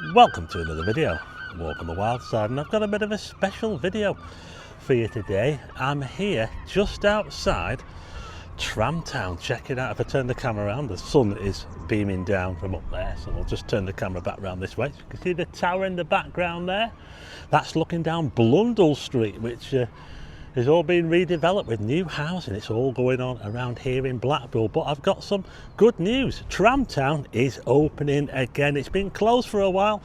Welcome to another video, Walk on the Wild Side, and I've got a bit of a special video for you today. I'm here just outside TramTown. Check it out. If I turn the camera around, the sun is beaming down from up there, so I'll just turn the camera back around this way. You can see the tower in the background there. That's looking down Blundell Street, which is all being redeveloped with new housing. It's all going on around here in Blackpool. But I've got some good news. TramTown is opening again. It's been closed for a while.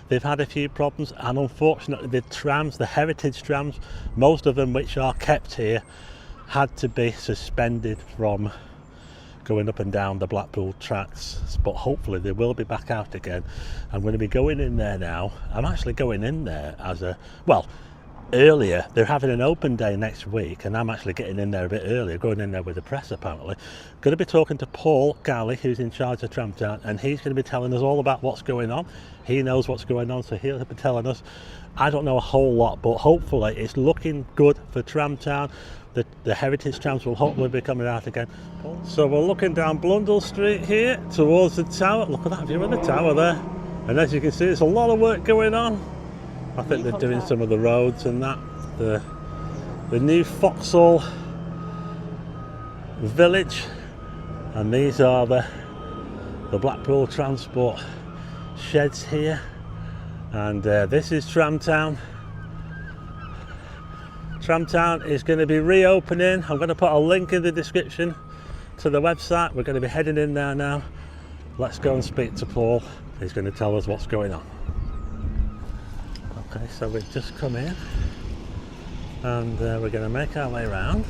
They've had a few problems, and unfortunately the trams, the heritage trams, most of them which are kept here, had to be suspended from going up and down the Blackpool tracks, but hopefully they will be back out again. I'm going to be going in there now. I'm actually going in there as a, well, earlier. They're having an open day next week, and I'm actually getting in there a bit earlier, going in there with the press apparently. Going to be talking to Paul Galley, who's in charge of TramTown, and he's going to be telling us all about what's going on. He knows what's going on, so he'll be telling us. I don't know a whole lot, but hopefully it's looking good for TramTown. The heritage trams will hopefully be coming out again. So we're looking down Blundell Street here towards the tower. Look at that view of the tower there, and as you can see, there's a lot of work going on. I think they're doing some of the roads and that. The new Foxhall village, and these are the Blackpool transport sheds here, and this is TramTown. TramTown is going to be reopening. I'm going to put a link in the description to the website. We're going to be heading in there now. Let's go and speak to Paul. He's going to tell us what's going on. Okay, so we've just come in, and we're going to make our way around.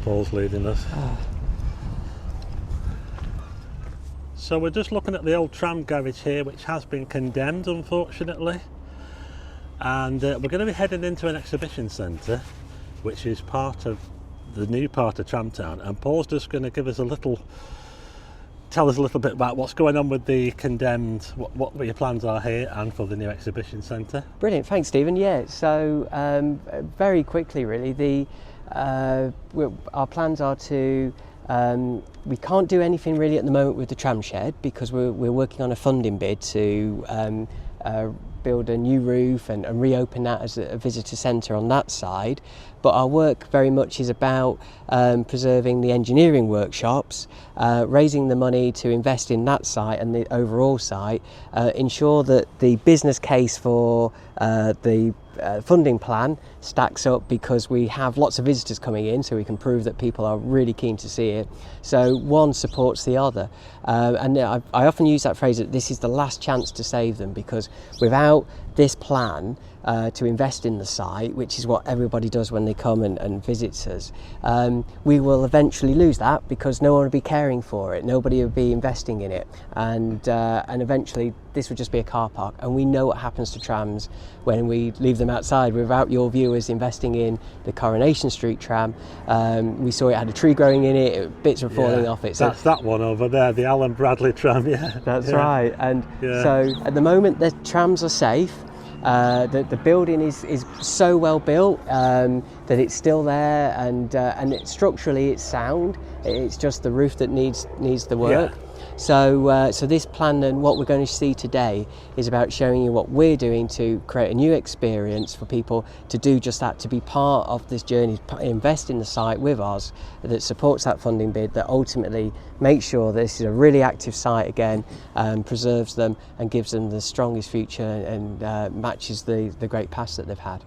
Paul's leading us. So we're just looking at the old tram garage here, which has been condemned, unfortunately. And we're going to be heading into an exhibition centre, which is part of the new part of TramTown. And Paul's just going to give us tell us a little bit about what's going on with the condemned, what your plans are here and for the new exhibition centre. Brilliant, thanks Stephen. Yeah, so very quickly really, our plans are to, we can't do anything really at the moment with the tram shed because we're working on a funding bid to build a new roof and reopen that as a visitor centre on that side. But our work very much is about preserving the engineering workshops, raising the money to invest in that site and the overall site, ensure that the business case for the funding plan stacks up, because we have lots of visitors coming in, so we can prove that people are really keen to see it. So one supports the other, and I often use that phrase that this is the last chance to save them, because without this plan to invest in the site, which is what everybody does when they come and visit us, we will eventually lose that because no one will be caring for it, nobody will be investing in it, and eventually this would just be a car park. And we know what happens to trams when we leave them outside without your viewers investing in the Coronation Street tram. We saw it had a tree growing in it, bits were falling off it. So that's that one over there, the Alan Bradley tram. Yeah, that's right. And so at the moment the trams are safe. The building is so well built that it's still there, and structurally it's sound. It's just the roof that needs the work. Yeah. So this plan and what we're going to see today is about showing you what we're doing to create a new experience for people to do just that, to be part of this journey, invest in the site with us that supports that funding bid, that ultimately makes sure this is a really active site again, preserves them and gives them the strongest future and matches the great past that they've had.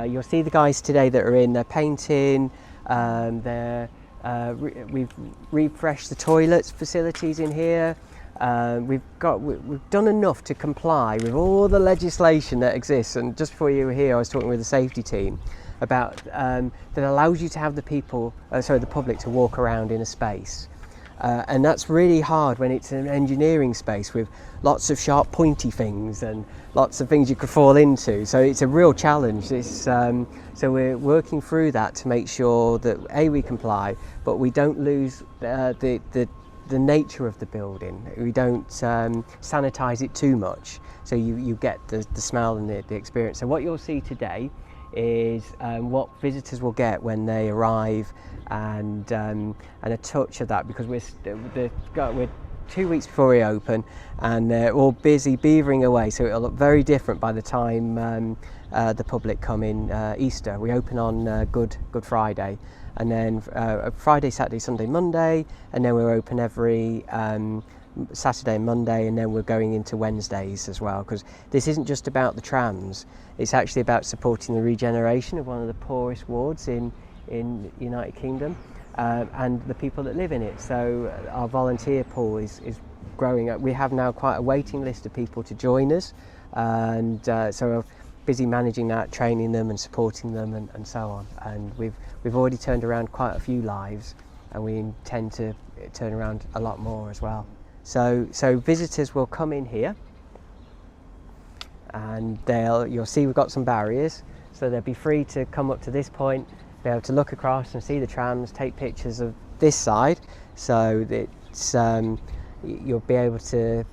You'll see the guys today that are in, they're painting, we've refreshed the toilets facilities in here. We've done enough to comply with all the legislation that exists. And just before you were here, I was talking with the safety team about that allows you to have the public to walk around in a space. And that's really hard when it's an engineering space with lots of sharp pointy things and lots of things you could fall into, so it's a real challenge. So we're working through that to make sure that we comply, but we don't lose the nature of the building. We don't sanitize it too much, so you get the smell and the experience. So what you'll see today is what visitors will get when they arrive, and a touch of that, because we're 2 weeks before we open, and they're all busy beavering away, so it'll look very different by the time the public come in Easter. We open on Good Friday, and then Friday, Saturday, Sunday, Monday, and then we're open every Saturday and Monday, and then we're going into Wednesdays as well, because this isn't just about the trams, it's actually about supporting the regeneration of one of the poorest wards in United Kingdom, and the people that live in it. So our volunteer pool is growing up. We have now quite a waiting list of people to join us, and so we're busy managing that, training them and supporting them, and so on. And we've already turned around quite a few lives, and we intend to turn around a lot more as well. So visitors will come in here, and you'll see we've got some barriers, so they'll be free to come up to this point, be able to look across and see the trams, take pictures of this side, so that you'll be able to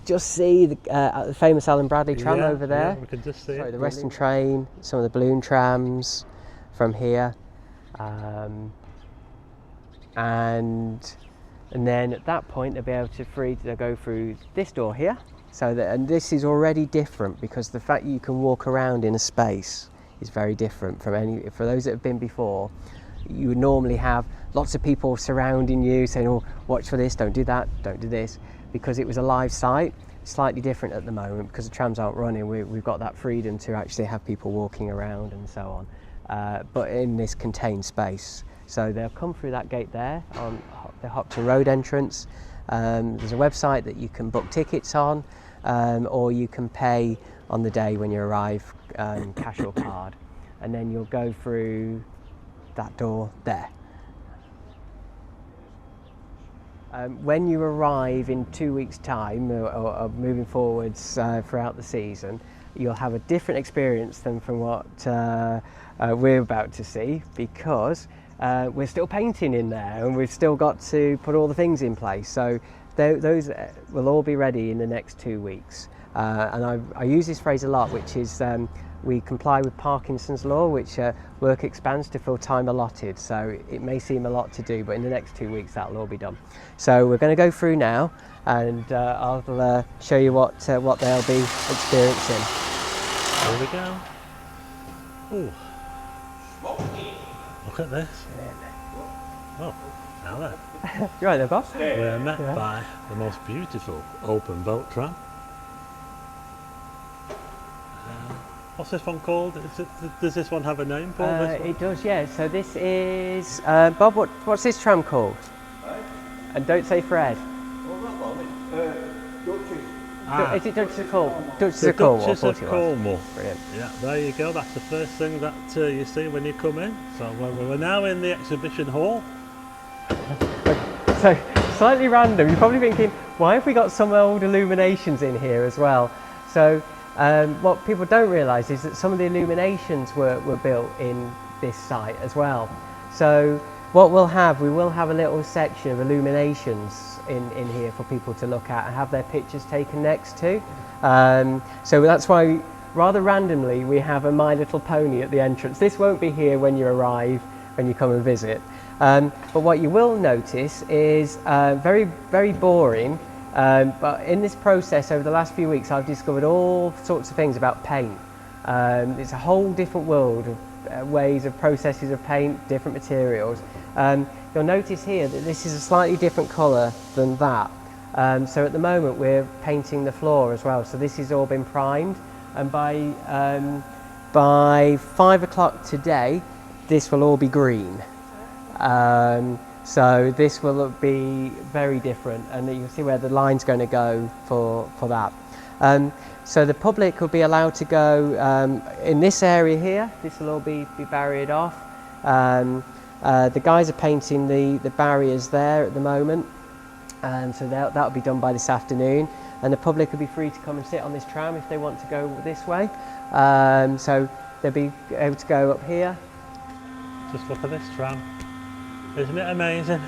just see the famous Alan Bradley tram over there. Yeah, we can just see it. The Western train, some of the balloon trams from here, and then at that point they'll be able to go through this door here. And this is already different, because the fact you can walk around in a space is very different for those that have been before. You would normally have lots of people surrounding you saying, oh, watch for this, don't do that, don't do this, because it was a live site. Slightly different at the moment, because the trams aren't running. We've got that freedom to actually have people walking around and so on, but in this contained space. So they'll come through that gate there on the Hopton Road entrance. There's a website that you can book tickets on, or you can pay on the day when you arrive, cash or card, and then you'll go through that door there. When you arrive in 2 weeks' time, or moving forwards throughout the season, you'll have a different experience than from what we're about to see, because we're still painting in there, and we've still got to put all the things in place. So those will all be ready in the next 2 weeks. And I use this phrase a lot, which is we comply with Parkinson's law, which work expands to fill time allotted. So it may seem a lot to do, but in the next 2 weeks that'll all be done. So we're going to go through now, and I'll show you what they'll be experiencing. Here we go. Ooh. Look at this. Oh, now then. You right there, boss? We're met by the most beautiful open boat tram. What's this one called? Does this one have a name, Paul? It does, yeah. So this is Bob. What's this tram called? And don't say Fred. Is it Duchess of Cornwall? Duchess of Cornwall. Duchess of Cornwall. Brilliant. Yeah, there you go. That's the first thing that you see when you come in. So we're now in the exhibition hall. So slightly random. You're probably thinking, why have we got some old illuminations in here as well? So what people don't realise is that some of the illuminations were built in this site as well. So what we will have a little section of illuminations in here for people to look at and have their pictures taken next to. So that's why, rather randomly, we have a My Little Pony at the entrance. This won't be here when you arrive, when you come and visit. But what you will notice is very, very boring. But in this process over the last few weeks, I've discovered all sorts of things about paint. It's a whole different world of ways of processes of paint, different materials. You'll notice here that this is a slightly different colour than that. So at the moment we're painting the floor as well. So this has all been primed, and by 5 o'clock today, this will all be green. So this will be very different, and you'll see where the line's going to go for that. So the public will be allowed to go in this area here. This will all be barriered off. The guys are painting the barriers there at the moment, so that'll be done by this afternoon, and the public will be free to come and sit on this tram if they want to go this way. So they'll be able to go up here. Just look at this tram. Isn't it amazing?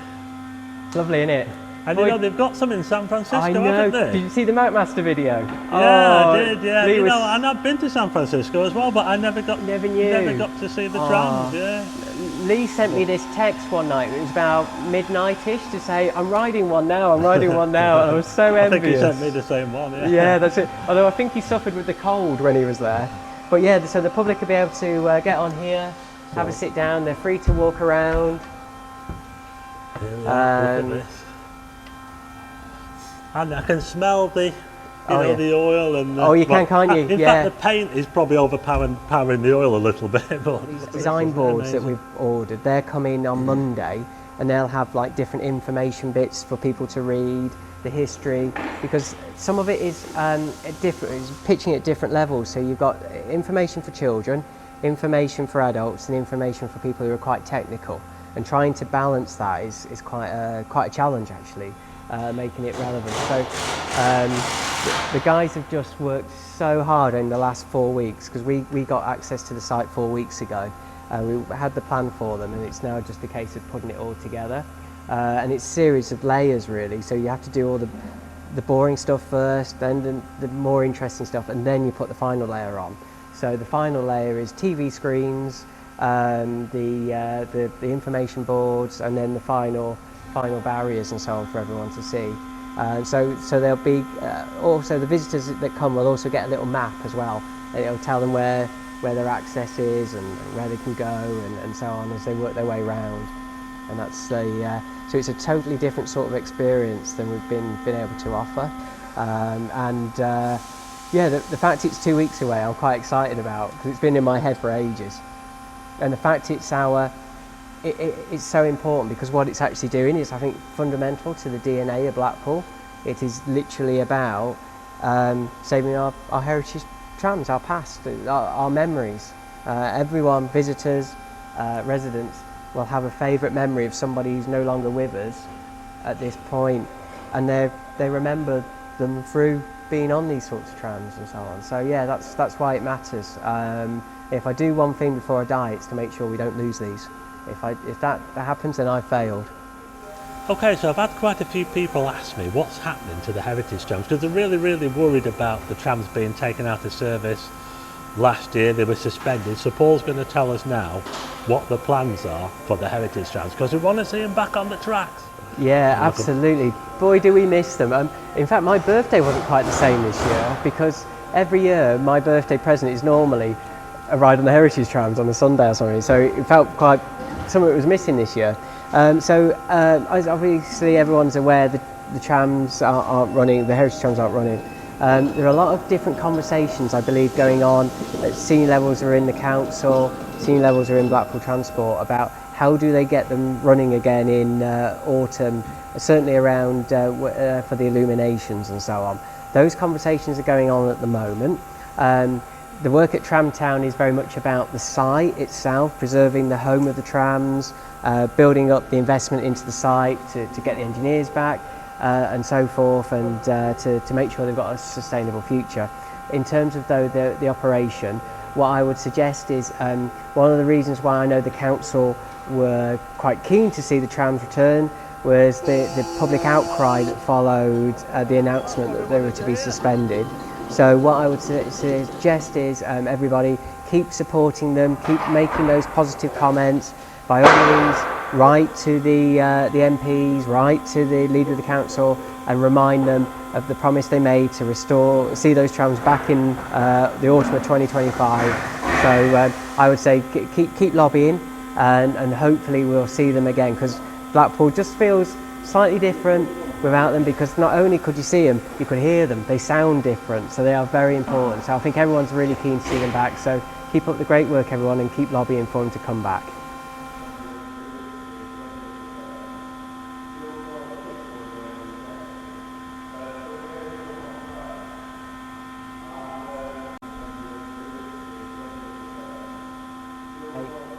Lovely, isn't it? And you know, they've got some in San Francisco, I know. haven't they? Did you see the Mountmaster video? Yeah, I did, yeah. Lee You was- know, and I've been to San Francisco as well, but I never got Never knew. never got to see the trams, yeah. Lee sent me this text one night, it was about midnight-ish, to say, I'm riding one now, I'm riding one now, and I was so I envious. think he sent me the same one, yeah. Yeah, that's it. Although I think he suffered with the cold when he was there. But yeah, so the public will be able to get on here, have a sit down, they're free to walk around. Here we are, look at this. And I can smell the, the oil and the, you can, can't you? In Yeah. fact, the paint is probably powering the oil a little bit. But These design boards that we've ordered, they're coming on Monday, and they'll have like different information bits for people to read, the history, because some of it is different, it's pitching at different levels. So you've got information for children, information for adults, and information for people who are quite technical. And trying to balance that is quite a challenge, actually. Making it relevant. So the guys have just worked so hard in the last 4 weeks, because we got access to the site 4 weeks ago. We had the plan for them, and it's now just a case of putting it all together. And it's a series of layers, really. So you have to do all the boring stuff first, then the more interesting stuff, and then you put the final layer on. So the final layer is TV screens, the information boards, and then the final barriers and so on for everyone to see. So there'll be also the visitors that come will also get a little map as well. It'll tell them where their access is and where they can go and so on as they work their way around. And that's so it's a totally different sort of experience than we've been able to offer. Yeah, the fact it's 2 weeks away, I'm quite excited about, because it's been in my head for ages. And the fact it's it's so important, because what it's actually doing is, I think, fundamental to the DNA of Blackpool. It is literally about saving our heritage trams, our past, our memories. Everyone, visitors, residents, will have a favourite memory of somebody who's no longer with us at this point, and they remember them through being on these sorts of trams and so on. So yeah, that's why it matters. If I do one thing before I die, it's to make sure we don't lose these. If that happens, then I've failed. Okay, so I've had quite a few people ask me what's happening to the heritage trams, because they're really, really worried about the trams being taken out of service. Last year they were suspended, so Paul's going to tell us now what the plans are for the heritage trams, because we want to see them back on the tracks. Yeah, absolutely. Boy, do we miss them. In fact, my birthday wasn't quite the same this year, because every year my birthday present is normally a ride on the heritage trams on a Sunday or something, so it felt quite, some of it was missing this year. As obviously everyone's aware, the trams aren't running, the heritage trams aren't running. There are a lot of different conversations, I believe, going on at senior levels are in the council, senior levels are in Blackpool Transport, about how do they get them running again in autumn, certainly around for the illuminations and so on. Those conversations are going on at the moment. The work at TramTown is very much about the site itself, preserving the home of the trams, building up the investment into the site to get the engineers back and so forth, and to make sure they've got a sustainable future. In terms of though the operation, what I would suggest is one of the reasons why I know the council were quite keen to see the trams return was the public outcry that followed the announcement that they were to be suspended. So what I would suggest is everybody keep supporting them, keep making those positive comments. By all means, write to the MPs, write to the leader of the council, and remind them of the promise they made to see those trams back in the autumn of 2025. So I would say keep lobbying, and hopefully we'll see them again, because Blackpool just feels slightly different without them, because not only could you see them, you could hear them. They sound different, so they are very important. So I think everyone's really keen to see them back. So keep up the great work, everyone, and keep lobbying for them to come back.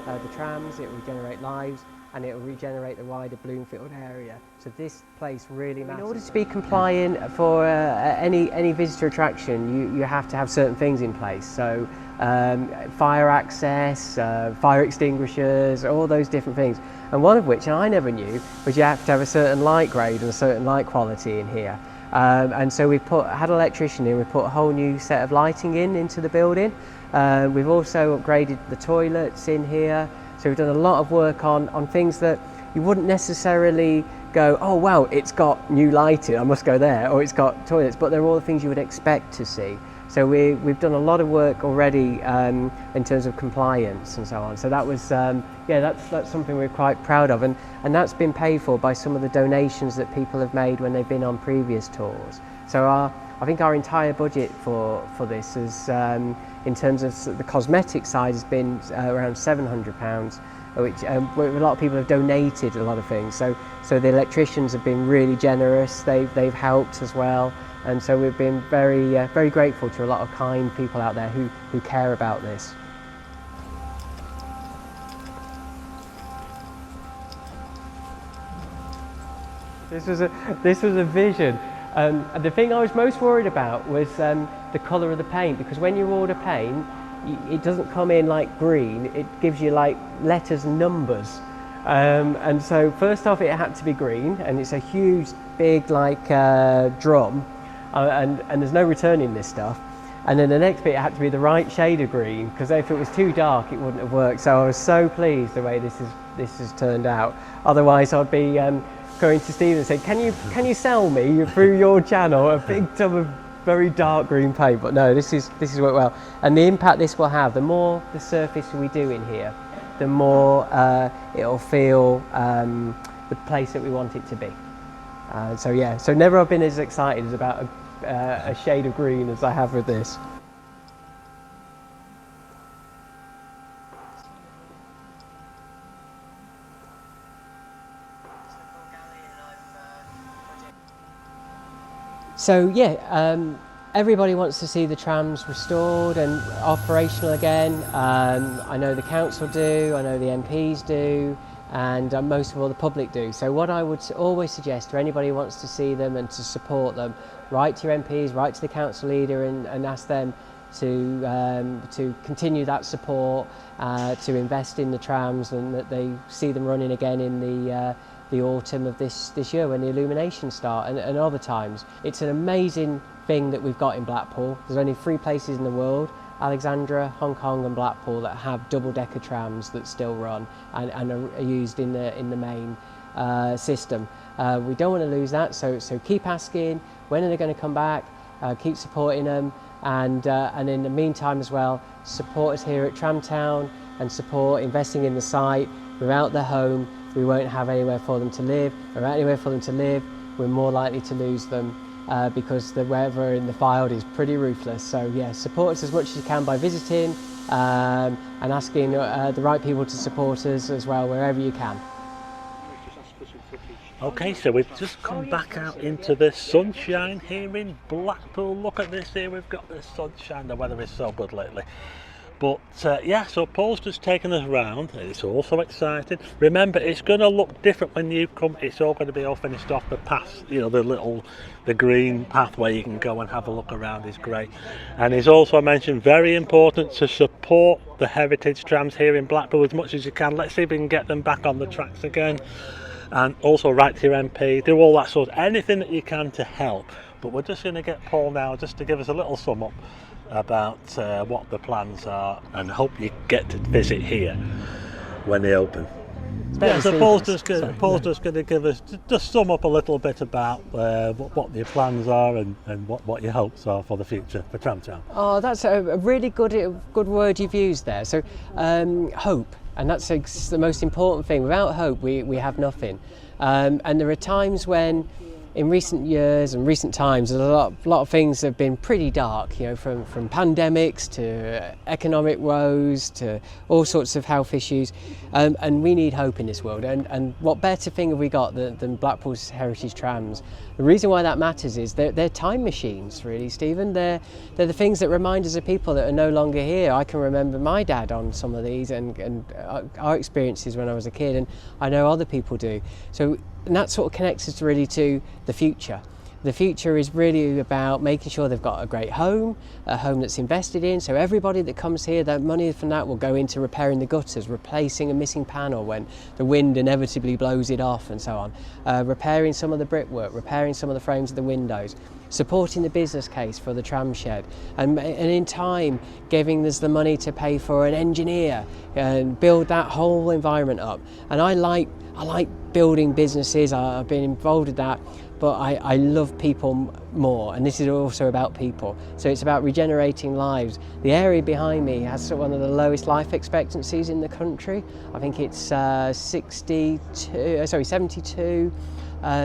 the trams, it will regenerate lives, and it will regenerate the wider Bloomfield area. So this place really matters. In order to be compliant for any visitor attraction, you have to have certain things in place. So fire access, fire extinguishers, all those different things. And one of which, and I never knew, was you have to have a certain light grade and a certain light quality in here. And so we've had an electrician in, we put a whole new set of lighting into the building. We've also upgraded the toilets in here. So we've done a lot of work on things that you wouldn't necessarily go, oh wow, it's got new lighting, I must go there, or it's got toilets, but they're all the things you would expect to see. So we've done a lot of work already in terms of compliance and so on. So that was, that's something we're quite proud of, and that's been paid for by some of the donations that people have made when they've been on previous tours. So I think our entire budget for this is, in terms of the cosmetic side, has been around £700, which a lot of people have donated a lot of things. So the electricians have been really generous. They've helped as well, and so we've been very grateful to a lot of kind people out there who care about this. This was a vision. And the thing I was most worried about was the colour of the paint, because when you order paint, it doesn't come in like green, it gives you like letters and numbers. And so first off it had to be green, and it's a huge big like drum, and there's no returning this stuff. And then the next bit, it had to be the right shade of green, because if it was too dark it wouldn't have worked. So I was so pleased the way this has turned out. Otherwise I'd be going to Steve and say, can you sell me through your channel a big tub of very dark green paint? But no, this is worked well, and the impact this will have, the more the surface we do in here, the more it'll feel the place that we want it to be. So never have been as excited about a shade of green as I have with this. So everybody wants to see the trams restored and operational again. I know the council do, I know the MPs do, and most of all the public do. So what I would always suggest to anybody who wants to see them and to support them, write to your MPs, write to the council leader and ask them to continue that support, to invest in the trams, and that they see them running again in the autumn of this year when the illuminations start, and other times. It's an amazing thing that we've got in Blackpool. There's only 3 places in the world, Alexandra, Hong Kong and Blackpool, that have double-decker trams that still run and are used in the main system. We don't want to lose that, so keep asking when are they going to come back, keep supporting them, and in the meantime as well, support us here at TramTown and support investing in the site. Without their home, we won't have anywhere for them to live. Without anywhere for them to live, we're more likely to lose them because the weather in the Fylde is pretty ruthless. So yeah, support us as much as you can by visiting and asking the right people to support us as well wherever you can. Okay, so we've just come back out into the sunshine here in Blackpool. Look at this here, we've got the sunshine. The weather is so good lately. But so Paul's just taken us around. It's also exciting. Remember, it's going to look different when you come. It's all going to be all finished off. The path, the green pathway you can go and have a look around is great. And it's also, I mentioned, very important to support the heritage trams here in Blackpool as much as you can. Let's see if we can get them back on the tracks again. And also write to your MP, do all that sort of, anything that you can to help. But we're just going to get Paul now just to give us a little sum up about what the plans are, and hope you get to visit here when they open. Yeah, so Paul's just going to give us, just sum up a little bit about what your plans are and what your hopes are for the future for TramTown. Oh, that's a really good word you've used there. So hope, and that's the most important thing. Without hope we have nothing, and there are times when in recent years and recent times, a lot of things have been pretty dark, you know, from pandemics to economic woes to all sorts of health issues, and we need hope in this world. And what better thing have we got than Blackpool's heritage trams? The reason why that matters is they're time machines, really, Stephen. They're the things that remind us of people that are no longer here. I can remember my dad on some of these and our experiences when I was a kid, and I know other people do. So, and that sort of connects us really to the future. The future is really about making sure they've got a great home, a home that's invested in. So everybody that comes here, that money from that will go into repairing the gutters, replacing a missing panel when the wind inevitably blows it off, and so on. Repairing some of the brickwork, repairing some of the frames of the windows, supporting the business case for the tram shed, and in time giving us the money to pay for an engineer and build that whole environment up. And I like building businesses. I've been involved with that, but I love people more, and this is also about people. So it's about regenerating lives. The area behind me has one of the lowest life expectancies in the country. I think it's 72,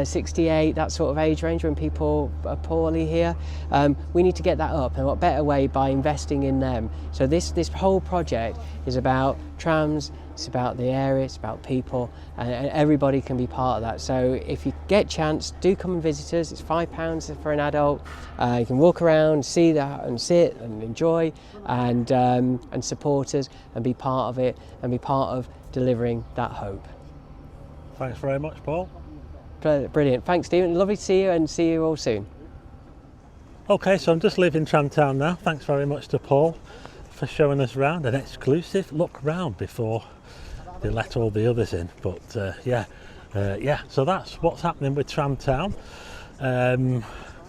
68, that sort of age range when people are poorly here. We need to get that up, and what better way by investing in them. So this whole project is about trams, it's about the area, it's about people, and everybody can be part of that. So if you get a chance, do come and visit us. It's £5 for an adult. You can walk around, see that, and sit and enjoy, and support us and be part of it, and be part of delivering that hope. Thanks very much, Paul. Brilliant. Thanks, Stephen. Lovely to see you, and see you all soon. Okay, so I'm just leaving TramTown now. Thanks very much to Paul for showing us around, an exclusive look round before they let all the others in. But yeah, so that's what's happening with TramTown.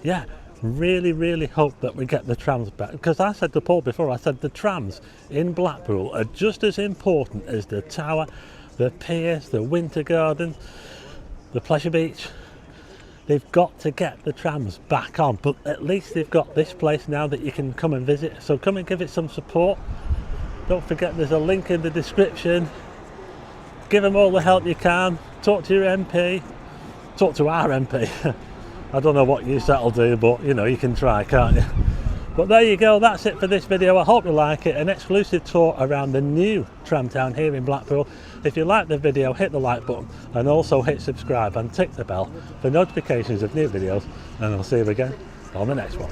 Yeah, really hope that we get the trams back, because I said to Paul before, I said the trams in Blackpool are just as important as the tower, the piers, the winter garden, the pleasure beach. They've got to get the trams back on, but at least they've got this place now that you can come and visit. So come and give it some support. Don't forget there's a link in the description. Give them all the help you can. Talk to your MP. Talk to our MP. I don't know what use that'll do, but you know, you can try, can't you? But there you go, that's it for this video. I hope you like it. An exclusive tour around the new TramTown here in Blackpool. If you like the video, hit the like button, and also hit subscribe and tick the bell for notifications of new videos, and I'll see you again on the next one.